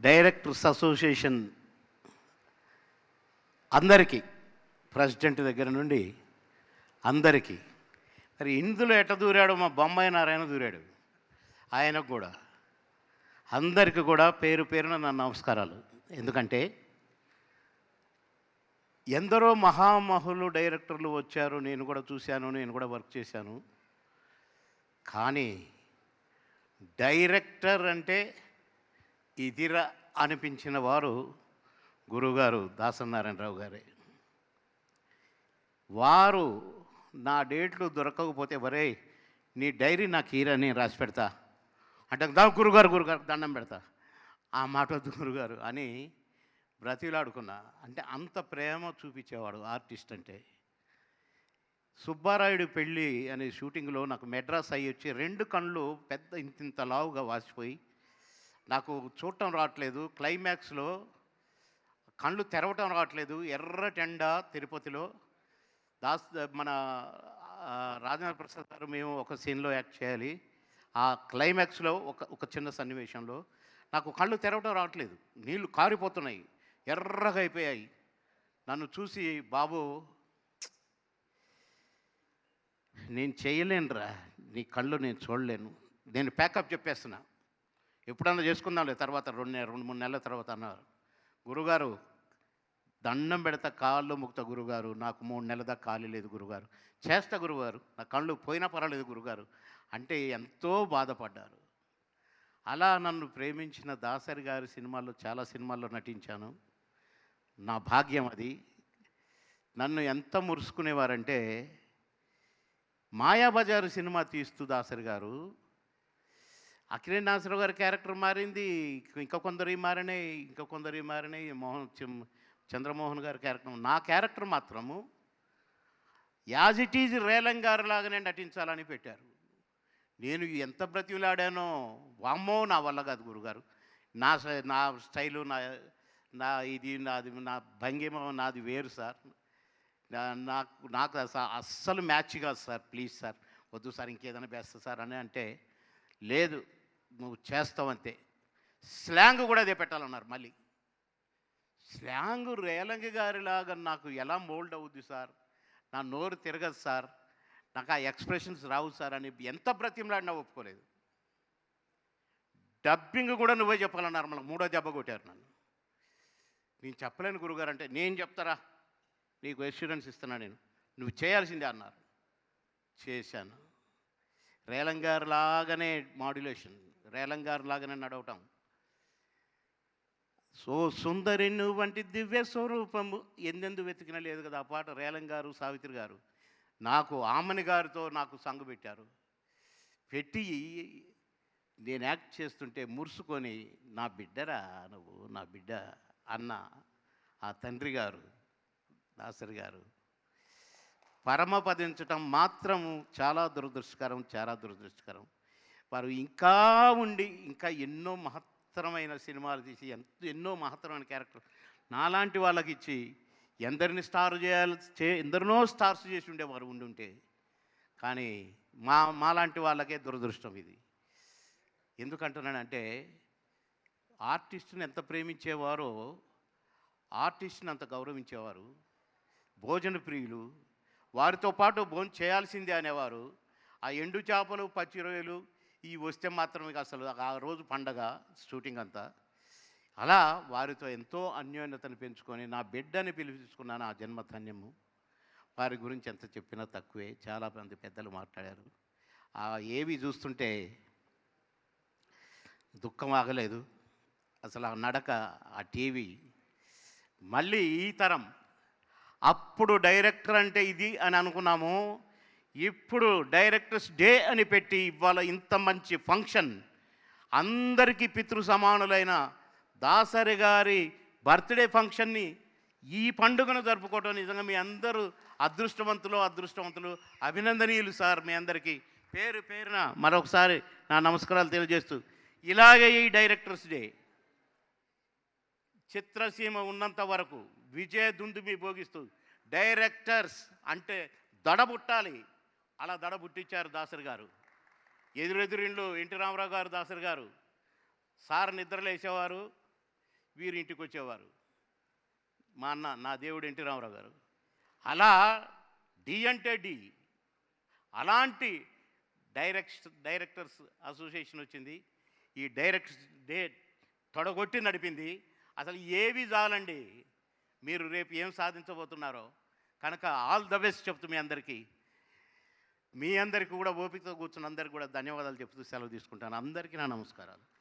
Directors association అందరికీ, president దగ్గర నుండి అందరికీ. మరి ఇందులో ఎట్ట దూరాడు మా బొమ్మాయి నారాయణ దూరాడు. ఆయనకు కూడా అందరికీ కూడా పేరు పేరున నా నమస్కారాలు. ఎందుకంటే ఎందరో మహామహులు డైరెక్టర్లు వచ్చారు, నేను కూడా చూశాను, నేను కూడా వర్క్ చేశాను. కానీ డైరెక్టర్ అంటే ఇదిరా అనిపించిన వారు గురువుగారు దాసనారాయణరావు గారే. వారు నా డేట్లు దొరకకపోతే వరే నీ డైరీ నాకు ఈరని రాసి పెడతా అంటే గురుగారు దండం పెడతా, ఆ మాట వద్దు గురుగారు అని బ్రతిలాడుకున్నా. అంటే అంత ప్రేమ చూపించేవాడు ఆర్టిస్ట్ అంటే. సుబ్బారాయుడు పెళ్ళి అనే షూటింగ్లో నాకు మెడ్రాస్ అయ్యి వచ్చి 2 కళ్ళు పెద్ద ఇంత లావుగా వాసిపోయి నాకు చూడటం రావట్లేదు. క్లైమాక్స్లో కళ్ళు తెరవటం రావట్లేదు. ఎర్రటెండ తిరుపతిలో మన రాజేంద్ర ప్రసాద్ గారు మేము ఒక సీన్లో యాక్ట్ చేయాలి. ఆ క్లైమాక్స్లో ఒక చిన్న సన్నివేశంలో నాకు కళ్ళు తెరవటం రావట్లేదు, నీళ్లు కారిపోతున్నాయి, ఎర్రగా అయిపోయాయి. నన్ను చూసి బాబు నేను చేయలేనురా, నీ కళ్ళు నేను చూడలేను, నేను ప్యాకప్ చెప్పేస్తున్నా, ఎప్పుడన్నా చేసుకుందాంలే తర్వాత 2-3 నెలల తర్వాత అన్నారు. గురుగారు దండం పెడతా, కాళ్ళు ముక్త గురుగారు, నాకు 3 నెలల దాకా ఖాళీ లేదు గురుగారు, చేస్తా గురుగారు, నా కళ్ళు పోయినా పర్వాలేదు గురుగారు అంటే ఎంతో బాధపడ్డారు. అలా నన్ను ప్రేమించిన దాసరి గారి సినిమాల్లో చాలా సినిమాల్లో నటించాను. నా భాగ్యం అది. నన్ను ఎంత మురుసుకునేవారంటే మాయాబజారు సినిమా తీస్తూ దాసరి గారు, అక్కినేని నాగేశ్వరరావు గారి క్యారెక్టర్ మారింది, ఇంకా కొందరు మారినాయి, చంద్రమోహన్ గారి క్యారెక్టర్, నా క్యారెక్టర్ మాత్రము యాజ్ ఇట్ ఈజ్ రేలం గారిలాగానే నటించాలని పెట్టారు. నేను ఎంత బ్రతిలాడానో, వామ్మో నా వల్ల కాదు గురుగారు, నా స్టైలు నాది నా భంగిమ నాది వేరు సార్, నాకు అస్సలు మ్యాచ్ కాదు సార్, ప్లీజ్ సార్ వద్దు సార్, ఇంకేదైనా బెస్ట్ సార్ అని అంటే, లేదు నువ్వు చేస్తావంతే, స్లాంగ్ కూడా అదే పెట్టాలన్నారు. మళ్ళీ స్లాంగ్ రేలంగి గారిలాగా నాకు ఎలా మోల్డ్ అవుద్ది సార్, నా నోరు తిరగదు సార్, నాకు ఆ ఎక్స్ప్రెషన్స్ రావు సార్ అని ఎంత బ్రతిమలాడినా ఒప్పుకోలేదు. డబ్బింగ్ కూడా నువ్వే చెప్పాలన్నారు. మనకు 3వ దెబ్బ కొట్టారు నన్ను. నేను చెప్పలేను గురుగారు అంటే, నేను చెప్తారా, నీకు ఎష్యూరెన్స్ ఇస్తున్నా, నువ్వు చేయాల్సిందే అన్నారు. చేశాను. రేలంగారు లాగానే మాడ్యులేషన్, రేలంగారు లాగానే నడవటం. సో సుందరి వంటి దివ్య స్వరూపము ఎందెందు వెతికినా లేదు కదా ఆ పాట. రేలంగారు సావిత్రి గారు నాకు ఆమని గారితో నాకు సంగు పెట్టారు. పెట్టి నేను యాక్ట్ చేస్తుంటే మురుసుకొని, నా బిడ్డరా నువ్వు, నా బిడ్డ అన్న ఆ తండ్రి గారు దాసరి గారు పరమపదించటం మాత్రం చాలా దురదృష్టకరం. వారు ఇంకా ఉండి ఇంకా ఎన్నో మహత్తరమైన సినిమాలు తీసి ఎన్నో మహత్తరమైన క్యారెక్టర్ నాలాంటి వాళ్ళకి ఇచ్చి ఎందరినో స్టార్స్ చేసి ఉండేవారు ఉండుంటే. కానీ మాలాంటి వాళ్ళకే దురదృష్టం ఇది. ఎందుకంటున్నానంటే ఆర్టిస్ట్ని ఎంత ప్రేమించేవారో ఆర్టిస్ట్ని అంత గౌరవించేవారు. భోజన ప్రియులు, వారితో పాటు భోజనం చేయాల్సిందే అనేవారు. ఆ ఎండు చేపలు పచ్చి రొయ్యలు ఇవి వస్తే మాత్రం అసలు ఆ రోజు పండగ షూటింగ్ అంతా. అలా వారితో ఎంతో అన్యోన్యతను పెంచుకొని నా బిడ్డని పిలిపించుకున్నాను. ఆ జన్మ ధన్యము. వారి గురించి ఎంత చెప్పినా తక్కువే, చాలామంది పెద్దలు మాట్లాడారు. ఏవి చూస్తుంటే దుఃఖం ఆగలేదు అసలు. ఆ నడక, ఆ టీవీ, మళ్ళీ ఈ తరం. అప్పుడు డైరెక్టర్ అంటే ఇది అని అనుకున్నాము, ఇప్పుడు డైరెక్టర్స్ డే అని పెట్టి ఇవాళ ఇంత మంచి ఫంక్షన్, అందరికీ పితృ సమానులైన దాసరి గారి బర్త్డే ఫంక్షన్ని ఈ పండుగను జరుపుకోవటం నిజంగా మీ అందరూ అదృష్టవంతులు, అభినందనీయులు సార్. మీ అందరికీ పేరు పేరున మరొకసారి నా నమస్కారాలు తెలియజేస్తూ, ఇలాగే ఈ డైరెక్టర్స్ డే చిత్రసీమ ఉన్నంత వరకు విజయ దుందుమి భోగిస్తూ డైరెక్టర్స్ అంటే దడబుట్టాలి. అలా దడబుట్టించారు దాసరి గారు. ఎదురెదురిండ్లు ఎన్టీ రామారావు గారు, దాసరి గారు సార్ నిద్రలేసేవారు, వీరి ఇంటికి వచ్చేవారు. మా అన్న, నా దేవుడు ఎన్టీ రామారావు గారు. అలా డి అంటే డి. అలాంటి డైరెక్టర్స్ అసోసియేషన్ వచ్చింది. ఈ డైరెక్టర్స్ డే తొడగొట్టి నడిపింది. అసలు ఏవి చాలండి, మీరు రేపు ఏం సాధించబోతున్నారో. కనుక ఆల్ ద బెస్ట్ చెప్తూ మీ అందరికీ కూడా ఓపికతో కూర్చున్న అందరికీ కూడా ధన్యవాదాలు చెప్తూ సెలవు తీసుకుంటాను. అందరికీ నా నమస్కారాలు.